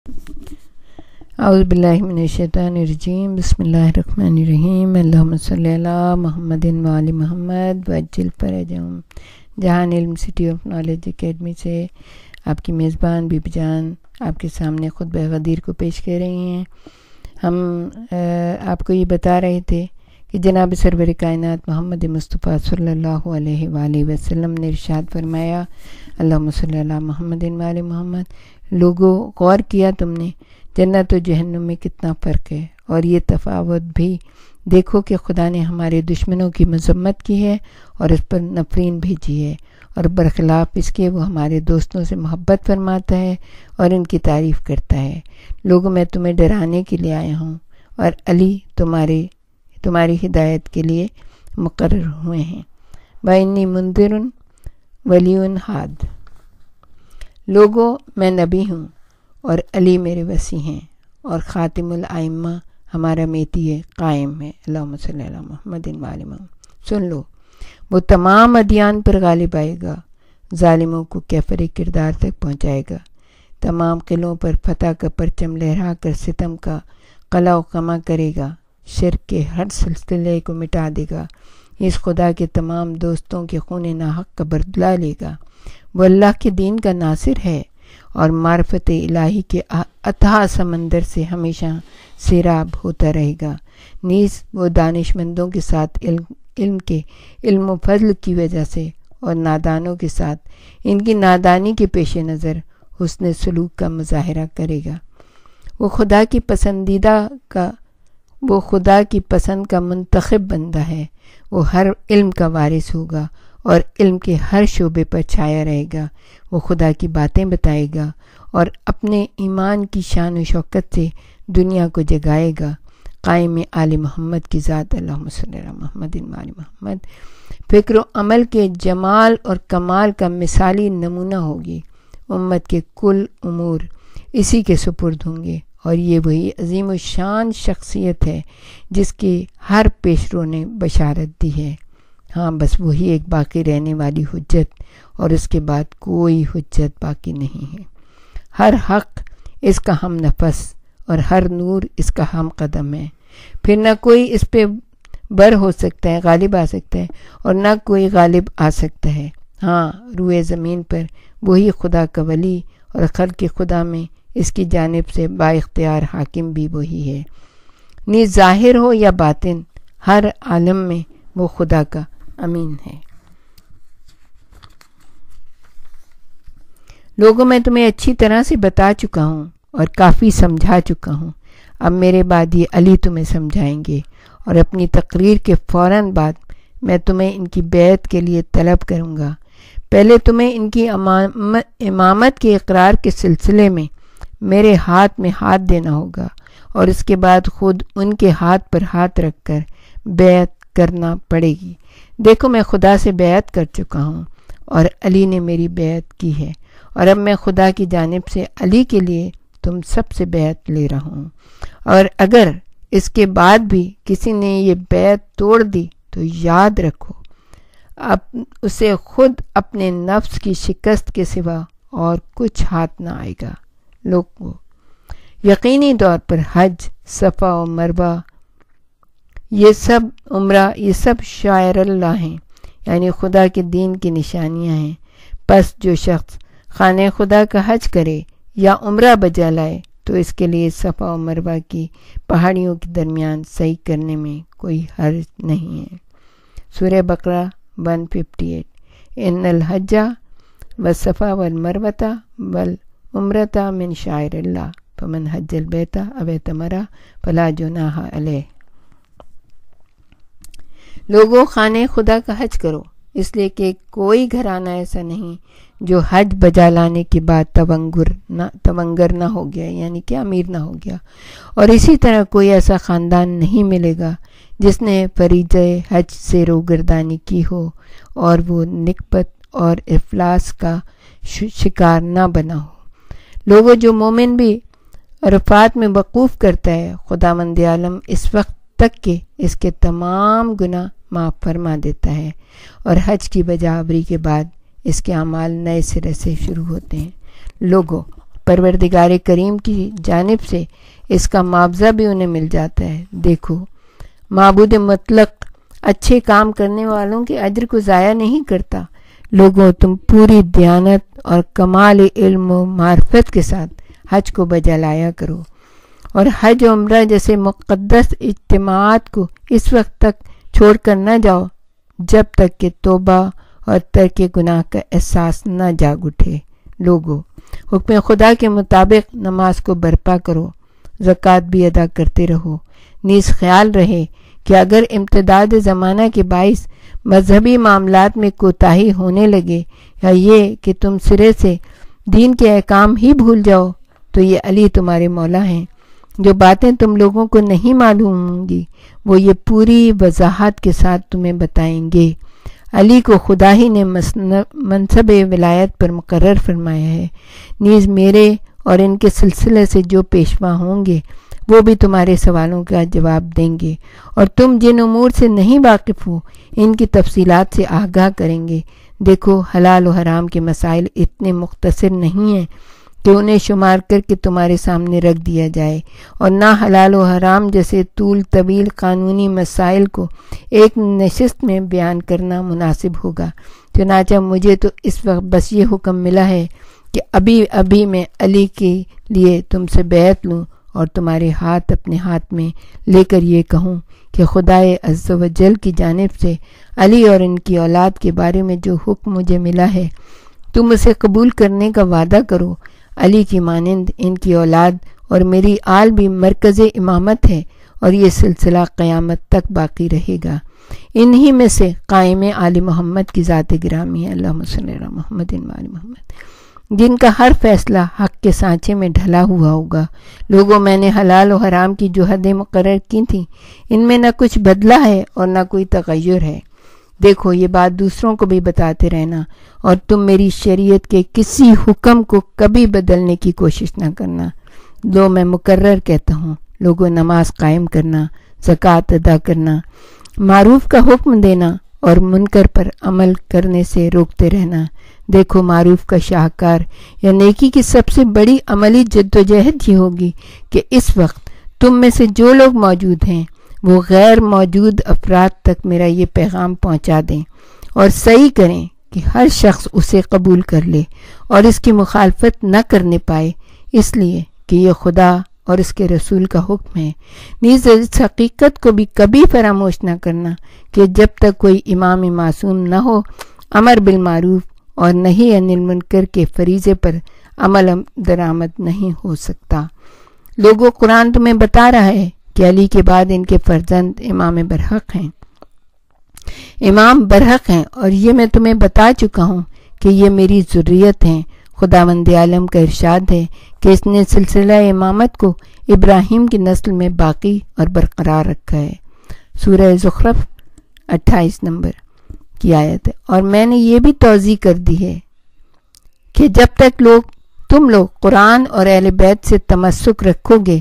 اعوذ باللہ من الشیطان الرجیم، بسم اللہ الرحمن الرحیم، اللہم صلی علی محمد و آل محمد وعجل فرجہم۔ جہان علم سٹی آف نالج اکیڈمی سے آپ کی میزبان بی بی جان آپ کے سامنے خطبہ غدیر کو پیش کر رہی ہیں۔ ہم آپ کو یہ بتا رہے تھے کہ جناب سرور کائنات محمد مصطفیٰ صلی اللہ علیہ وآلہ وسلم نے ارشاد فرمایا، اللہم صلی علی محمد و آل محمد۔ لوگوں، غور کیا تم نے جنت و جہنم میں کتنا فرق ہے، اور یہ تفاوت بھی دیکھو کہ خدا نے ہمارے دشمنوں کی مذمت کی ہے اور اس پر نفرین بھیجی ہے، اور برخلاف اس کے وہ ہمارے دوستوں سے محبت فرماتا ہے اور ان کی تعریف کرتا ہے۔ لوگوں، میں تمہیں ڈرانے کے لیے آیا ہوں، اور علی تمہاری ہدایت کے لیے مقرر ہوئے ہیں۔ وَإِنِّي مُنذِرٌ وَلِيٌّ ہاد۔ لوگوں، میں نبی ہوں اور علی میرے وصی ہیں، اور خاتم الائمہ ہمارا میتی ہے، قائم ہے۔ اللہم صلی علی محمد و آل محمد۔ سن لو، وہ تمام ادیان پر غالب آئے گا، ظالموں کو کیفر کردار تک پہنچائے گا، تمام قلعوں پر فتح کا پرچم لہرا کر ستم کا قلع و قمع کرے گا، شرک کے ہر سلسلے کو مٹا دے گا، اس خدا کے تمام دوستوں کے خون ناحق کا بدلہ لے گا۔ وہ اللہ کے دین کا ناصر ہے، اور معرفت الہی کے اتھاہ سمندر سے ہمیشہ سیراب ہوتا رہے گا۔ نیز وہ دانش مندوں کے ساتھ علم و فضل کی وجہ سے اور نادانوں کے ساتھ ان کی نادانی کے پیش نظر حسن سلوک کا مظاہرہ کرے گا۔ وہ خدا کی پسند کا منتخب بندہ ہے، وہ ہر علم کا وارث ہوگا اور علم کے ہر شعبے پر چھایا رہے گا۔ وہ خدا کی باتیں بتائے گا اور اپنے ایمان کی شان و شوکت سے دنیا کو جگائے گا۔ قائم آل محمد کی ذات، اللہم صلی علی محمد و آل محمد، فکر و عمل کے جمال اور کمال کا مثالی نمونہ ہوگی۔ امت کے کل امور اسی کے سپرد ہوں گے، اور یہ وہی عظیم و شان شخصیت ہے جس کی ہر پیشرو نے بشارت دی ہے۔ ہاں، بس وہی ایک باقی رہنے والی حجت، اور اس کے بعد کوئی حجت باقی نہیں ہے۔ ہر حق اس کا ہم نفس اور ہر نور اس کا ہم قدم ہے، پھر نہ کوئی اس پہ بر ہو سکتا ہے، غالب آ سکتا ہے، اور نہ کوئی غالب آ سکتا ہے۔ ہاں، روئے زمین پر وہی خدا کا ولی، اور خلق خدا میں اس کی جانب سے با اختیار حاکم بھی وہی ہے۔ نیز ظاہر ہو یا باطن، ہر عالم میں وہ خدا کا امین ہے۔ لوگوں، میں تمہیں اچھی طرح سے بتا چکا ہوں اور کافی سمجھا چکا ہوں، اب میرے بعد یہ علی تمہیں سمجھائیں گے، اور اپنی تقریر کے فوراً بعد میں تمہیں ان کی بیعت کے لیے طلب کروں گا۔ پہلے تمہیں ان کی امامت کے اقرار کے سلسلے میں میرے ہاتھ میں ہاتھ دینا ہوگا، اور اس کے بعد خود ان کے ہاتھ پر ہاتھ رکھ کر بیعت کرنا پڑے گی۔ دیکھو، میں خدا سے بیعت کر چکا ہوں، اور علی نے میری بیعت کی ہے، اور اب میں خدا کی جانب سے علی کے لیے تم سب سے بیعت لے رہا ہوں، اور اگر اس کے بعد بھی کسی نے یہ بیعت توڑ دی تو یاد رکھو، اب اسے خود اپنے نفس کی شکست کے سوا اور کچھ ہاتھ نہ آئے گا۔ لوگوں، یقینی طور پر حج، صفا و مروہ، یہ سب عمرہ، یہ سب شعائر اللہ ہیں، یعنی خدا کے دین کی نشانیاں ہیں۔ پس جو شخص خانہ خدا کا حج کرے یا عمرہ بجا لائے تو اس کے لیے صفا و مروہ کی پہاڑیوں کے درمیان صحیح کرنے میں کوئی حرج نہیں ہے۔ سورہ بقرہ 158۔ ان الحج والصفا والمروۃ والعمرۃ من شعائر اللہ فمن حج البیت او اعتمر فلا جناح علیہ۔ لوگوں، خانہ خدا کا حج کرو، اس لیے کہ کوئی گھرانہ ایسا نہیں جو حج بجا لانے کے بعد تونگر نہ ہو گیا، یعنی کہ امیر نہ ہو گیا، اور اسی طرح کوئی ایسا خاندان نہیں ملے گا جس نے فریضہ حج سے روگردانی کی ہو اور وہ نکبت اور افلاس کا شکار نہ بنا ہو۔ لوگوں، جو مومن بھی عرفات میں وقوف کرتا ہے، خداوند عالم اس وقت تک کہ اس کے تمام گناہ معاف فرما دیتا ہے، اور حج کی بجاوری کے بعد اس کے اعمال نئے سرے سے شروع ہوتے ہیں۔ لوگوں، پروردگار کریم کی جانب سے اس کا معاوضہ بھی انہیں مل جاتا ہے۔ دیکھو، معبود مطلق اچھے کام کرنے والوں کے اجر کو ضائع نہیں کرتا۔ لوگوں، تم پوری دیانت اور کمال علم و معرفت کے ساتھ حج کو بجا لایا کرو، اور حج و عمرہ جیسے مقدس اجتماعات کو اس وقت تک چھوڑ کر نہ جاؤ جب تک کہ توبہ اور ترک گناہ کا احساس نہ جاگ اٹھے۔ لوگو، حکم خدا کے مطابق نماز کو برپا کرو، زکوٰۃ بھی ادا کرتے رہو۔ نیز خیال رہے کہ اگر امتداد زمانہ کے باعث مذہبی معاملات میں کوتاہی ہونے لگے، یا یہ کہ تم سرے سے دین کے احکام ہی بھول جاؤ، تو یہ علی تمہارے مولا ہیں۔ جو باتیں تم لوگوں کو نہیں معلوم ہوں گی وہ یہ پوری وضاحت کے ساتھ تمہیں بتائیں گے۔ علی کو خدا ہی نے منصب ولایت پر مقرر فرمایا ہے۔ نیز میرے اور ان کے سلسلے سے جو پیشوا ہوں گے وہ بھی تمہارے سوالوں کا جواب دیں گے، اور تم جن امور سے نہیں واقف ہو ان کی تفصیلات سے آگاہ کریں گے۔ دیکھو، حلال و حرام کے مسائل اتنے مختصر نہیں ہیں کہ انہیں شمار کر کے تمہارے سامنے رکھ دیا جائے، اور نہ حلال و حرام جیسے طول طویل قانونی مسائل کو ایک نشست میں بیان کرنا مناسب ہوگا۔ چنانچہ مجھے تو اس وقت بس یہ حکم ملا ہے کہ ابھی میں علی کے لیے تم سے بیعت لوں اور تمہارے ہاتھ اپنے ہاتھ میں لے کر یہ کہوں کہ خدائے عز و جل کی جانب سے علی اور ان کی اولاد کے بارے میں جو حکم مجھے ملا ہے تم اسے قبول کرنے کا وعدہ کرو۔ علی کی مانند ان کی اولاد اور میری آل بھی مرکز امامت ہے، اور یہ سلسلہ قیامت تک باقی رہے گا۔ انہی میں سے قائم آل محمد کی ذات گرامی ہے، اللہم صلی علی محمد و آل محمد، جن کا ہر فیصلہ حق کے سانچے میں ڈھلا ہوا ہوگا۔ لوگوں، میں نے حلال و حرام کی جو حدیں مقرر کی تھیں ان میں نہ کچھ بدلہ ہے اور نہ کوئی تغیر ہے۔ دیکھو، یہ بات دوسروں کو بھی بتاتے رہنا، اور تم میری شریعت کے کسی حکم کو کبھی بدلنے کی کوشش نہ کرنا۔ لو، میں مقرر کہتا ہوں، لوگوں، نماز قائم کرنا، زکوٰۃ ادا کرنا، معروف کا حکم دینا اور منکر پر عمل کرنے سے روکتے رہنا۔ دیکھو، معروف کا شاہکار یا نیکی کی سب سے بڑی عملی جدوجہد یہ ہوگی کہ اس وقت تم میں سے جو لوگ موجود ہیں وہ غیر موجود افراد تک میرا یہ پیغام پہنچا دیں، اور صحیح کریں کہ ہر شخص اسے قبول کر لے اور اس کی مخالفت نہ کرنے پائے، اس لیے کہ یہ خدا اور اس کے رسول کا حکم ہے۔ نیز اس حقیقت کو بھی کبھی فراموش نہ کرنا کہ جب تک کوئی امام معصوم نہ ہو، امر بالمعروف اور نہی عن المنکر کے فریضے پر عمل درآمد نہیں ہو سکتا۔ لوگوں، قرآن تمہیں بتا رہا ہے کہ علی کے بعد ان کے فرزند امام برحق ہیں، اور یہ میں تمہیں بتا چکا ہوں کہ یہ میری ذریت ہیں۔ خداوند عالم کا ارشاد ہے کہ اس نے سلسلہ امامت کو ابراہیم کی نسل میں باقی اور برقرار رکھا ہے۔ سورہ زخرف 28 نمبر کی آیت ہے۔ اور میں نے یہ بھی توضیح کر دی ہے کہ جب تک تم لوگ قرآن اور اہل بیت سے تمسک رکھو گے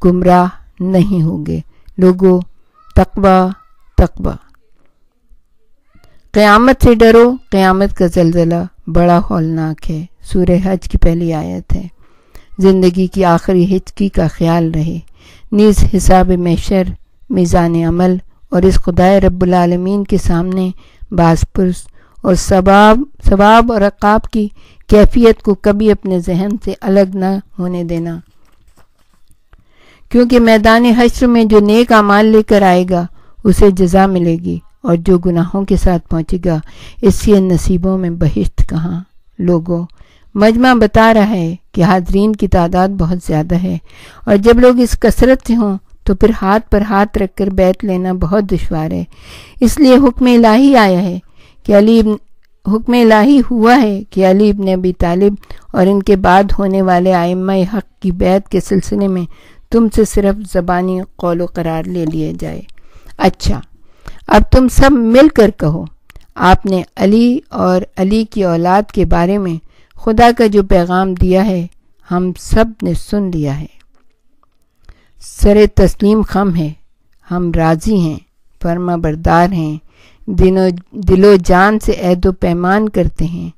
گمراہ نہیں ہوگے۔ لوگوں، تقوی، قیامت سے ڈرو، قیامت کا زلزلہ بڑا ہولناک ہے۔ سورہ حج کی پہلی آیت ہے۔ زندگی کی آخری ہچکی کا خیال رہے۔ نیز حساب محشر، میزان عمل اور اس خدائے رب العالمین کے سامنے باز پرس اور ثواب اور عقاب کی کیفیت کو کبھی اپنے ذہن سے الگ نہ ہونے دینا، کیونکہ میدان حشر میں جو نیک اعمال لے کر آئے گا اسے جزا ملے گی، اور جو گناہوں کے ساتھ پہنچے گا اس کے نصیبوں میں بہشت کہاں۔ لوگوں، مجمع بتا رہا ہے کہ حاضرین کی تعداد بہت زیادہ ہے، اور جب لوگ اس کثرت سے ہوں تو پھر ہاتھ پر ہاتھ رکھ کر بیعت لینا بہت دشوار ہے۔ اس لیے حکم الہی ہوا ہے کہ علی ابن ابی طالب اور ان کے بعد ہونے والے ائمہ حق کی بیعت کے سلسلے میں تم سے صرف زبانی قول و قرار لے لیے جائے۔ اچھا، اب تم سب مل کر کہو، آپ نے علی اور علی کی اولاد کے بارے میں خدا کا جو پیغام دیا ہے ہم سب نے سن لیا ہے۔ سر تسلیم خم ہے، ہم راضی ہیں، فرما بردار ہیں، دل و جان سے عہد و پیمان کرتے ہیں،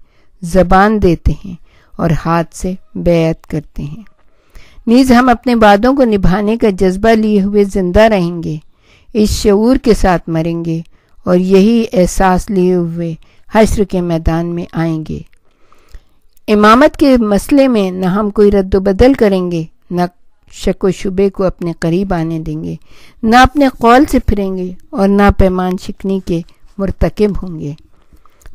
زبان دیتے ہیں اور ہاتھ سے بیعت کرتے ہیں۔ نیز ہم اپنے وعدوں کو نبھانے کا جذبہ لیے ہوئے زندہ رہیں گے، اس شعور کے ساتھ مریں گے اور یہی احساس لیے ہوئے حشر کے میدان میں آئیں گے۔ امامت کے مسئلے میں نہ ہم کوئی رد و بدل کریں گے، نہ شک و شبے کو اپنے قریب آنے دیں گے، نہ اپنے قول سے پھریں گے اور نہ پیمان شکنی کے مرتکب ہوں گے۔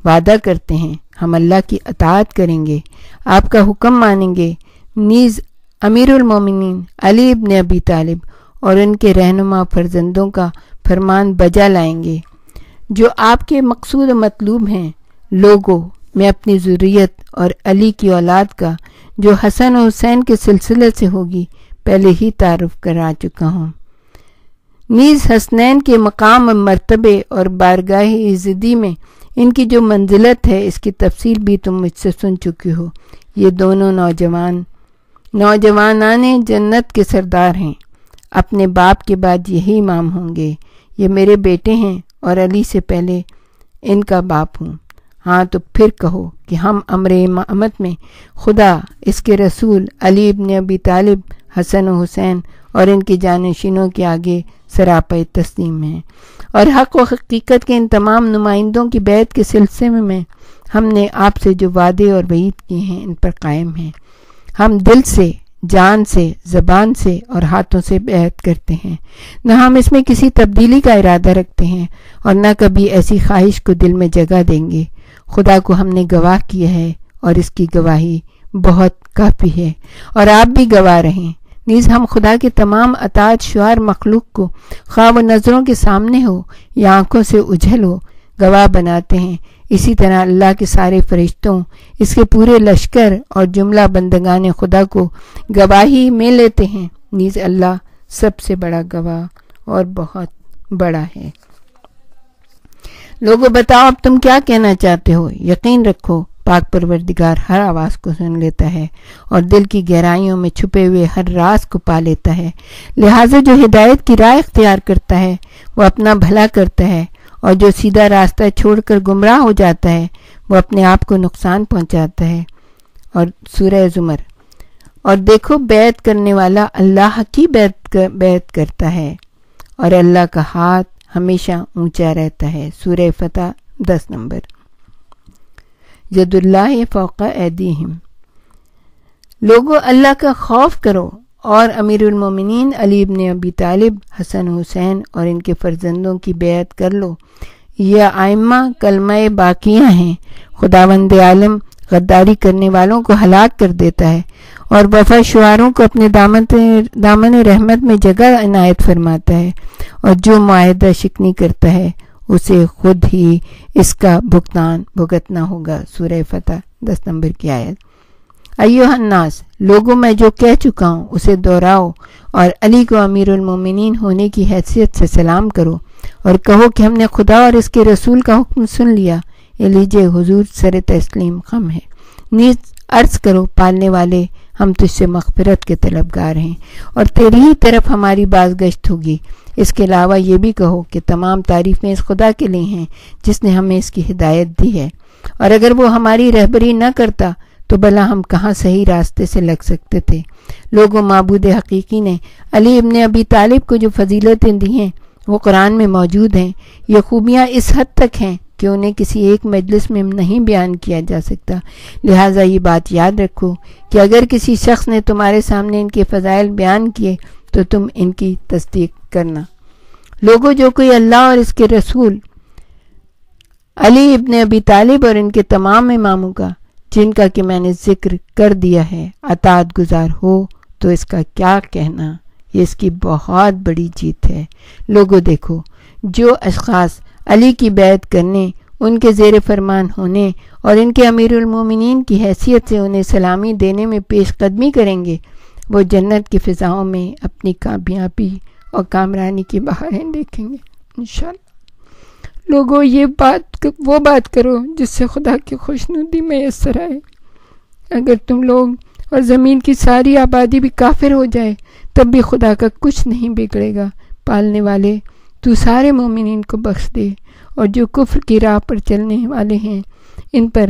وعدہ کرتے ہیں ہم اللہ کی اطاعت کریں گے، آپ کا حکم مانیں گے، نیز امیر المومنین علی ابن ابی طالب اور ان کے رہنما فرزندوں کا فرمان بجا لائیں گے جو آپ کے مقصود و مطلوب ہیں۔ لوگوں، میں اپنی ذریت اور علی کی اولاد کا جو حسن و حسین کے سلسلے سے ہوگی پہلے ہی تعارف کرا چکا ہوں۔ نیز حسنین کے مقام و مرتبے اور بارگاہ عزتی میں ان کی جو منزلت ہے اس کی تفصیل بھی تم مجھ سے سن چکی ہو۔ یہ دونوں نوجوانان جنت کے سردار ہیں، اپنے باپ کے بعد یہی امام ہوں گے۔ یہ میرے بیٹے ہیں اور علی سے پہلے ان کا باپ ہوں۔ ہاں تو پھر کہو کہ ہم امر امامت میں خدا، اس کے رسول، علی ابن ابی طالب، حسن و حسین اور ان کے جانشینوں کے آگے سراپا تسلیم ہیں، اور حق و حقیقت کے ان تمام نمائندوں کی بیعت کے سلسلے میں ہم نے آپ سے جو وعدے اور وعید کیے ہیں ان پر قائم ہیں۔ ہم دل سے، جان سے، زبان سے اور ہاتھوں سے بیعت کرتے ہیں، نہ ہم اس میں کسی تبدیلی کا ارادہ رکھتے ہیں اور نہ کبھی ایسی خواہش کو دل میں جگہ دیں گے۔ خدا کو ہم نے گواہ کیا ہے اور اس کی گواہی بہت کافی ہے، اور آپ بھی گواہ رہیں۔ نیز ہم خدا کے تمام اطاعت شعار مخلوق کو، خواہ وہ نظروں کے سامنے ہو یا آنکھوں سے اجھل ہو، گواہ بناتے ہیں۔ اسی طرح اللہ کے سارے فرشتوں، اس کے پورے لشکر اور جملہ بندگان خدا کو گواہی میں لیتے ہیں۔ نیز اللہ سب سے بڑا گواہ اور بہت بڑا ہے۔ لوگوں، بتاؤ اب تم کیا کہنا چاہتے ہو؟ یقین رکھو پاک پروردگار ہر آواز کو سن لیتا ہے اور دل کی گہرائیوں میں چھپے ہوئے ہر راز کو پا لیتا ہے۔ لہٰذا جو ہدایت کی راہ اختیار کرتا ہے وہ اپنا بھلا کرتا ہے، اور جو سیدھا راستہ چھوڑ کر گمراہ ہو جاتا ہے وہ اپنے آپ کو نقصان پہنچاتا ہے۔ اور سورہ زمر، اور دیکھو بیعت کرنے والا اللہ کی بیعت کرتا ہے اور اللہ کا ہاتھ ہمیشہ اونچا رہتا ہے۔ سورہ فتح 10 نمبر۔ ید اللہ فوق ایدیہم، لوگو اللہ کا خوف کرو اور امیر المومنین علی ابن ابی طالب، حسن حسین اور ان کے فرزندوں کی بیعت کر لو۔ یہ ائمہ کلمہ باقیہ ہیں۔ خداوند عالم غداری کرنے والوں کو ہلاک کر دیتا ہے اور وفا شعاروں کو اپنے دامن رحمت میں جگہ عنایت فرماتا ہے، اور جو معاہدہ شکنی کرتا ہے اسے خود ہی اس کا بھگتان بھگتنا ہوگا۔ سورہ فتح 10 نمبر کی آیت۔ ایھا الناس، لوگوں میں جو کہہ چکا ہوں اسے دہراؤ اور علی کو امیر المومنین ہونے کی حیثیت سے سلام کرو اور کہو کہ ہم نے خدا اور اس کے رسول کا حکم سن لیا۔ یہ لیجئے حضور سر تسلیم خم ہے۔ نیز عرض کرو پالنے والے، ہم تجھ سے مغفرت کے طلبگار ہیں اور تیری ہی طرف ہماری بازگشت ہوگی۔ اس کے علاوہ یہ بھی کہو کہ تمام تعریفیں اس خدا کے لیے ہیں جس نے ہمیں اس کی ہدایت دی ہے، اور اگر وہ ہماری رہبری نہ کرتا تو بھلا ہم کہاں صحیح راستے سے لگ سکتے تھے۔ لوگوں، معبود حقیقی نے علی ابن ابی طالب کو جو فضیلتیں دی ہیں وہ قرآن میں موجود ہیں۔ یہ خوبیاں اس حد تک ہیں کہ انہیں کسی ایک مجلس میں نہیں بیان کیا جا سکتا۔ لہٰذا یہ بات یاد رکھو کہ اگر کسی شخص نے تمہارے سامنے ان کے فضائل بیان کیے تو تم ان کی تصدیق کرنا۔ لوگوں، جو کوئی اللہ اور اس کے رسول علی ابن ابی طالب اور ان کے تمام اماموں کا، جن کا کہ میں نے ذکر کر دیا ہے، اطاعت گزار ہو تو اس کا کیا کہنا، یہ اس کی بہت بڑی جیت ہے۔ لوگوں دیکھو، جو اشخاص علی کی بیعت کرنے، ان کے زیر فرمان ہونے اور ان کے امیر المومنین کی حیثیت سے انہیں سلامی دینے میں پیش قدمی کریں گے، وہ جنت کی فضاؤں میں اپنی کامیابی اور کامرانی کی بہاریں دیکھیں گے انشاءاللہ۔ لوگوں، وہ بات کرو جس سے خدا کی خوشنودی میسر آئے۔ اگر تم لوگ اور زمین کی ساری آبادی بھی کافر ہو جائے تب بھی خدا کا کچھ نہیں بگڑے گا۔ پالنے والے، تو سارے مومنین کو بخش دے، اور جو کفر کی راہ پر چلنے والے ہیں ان پر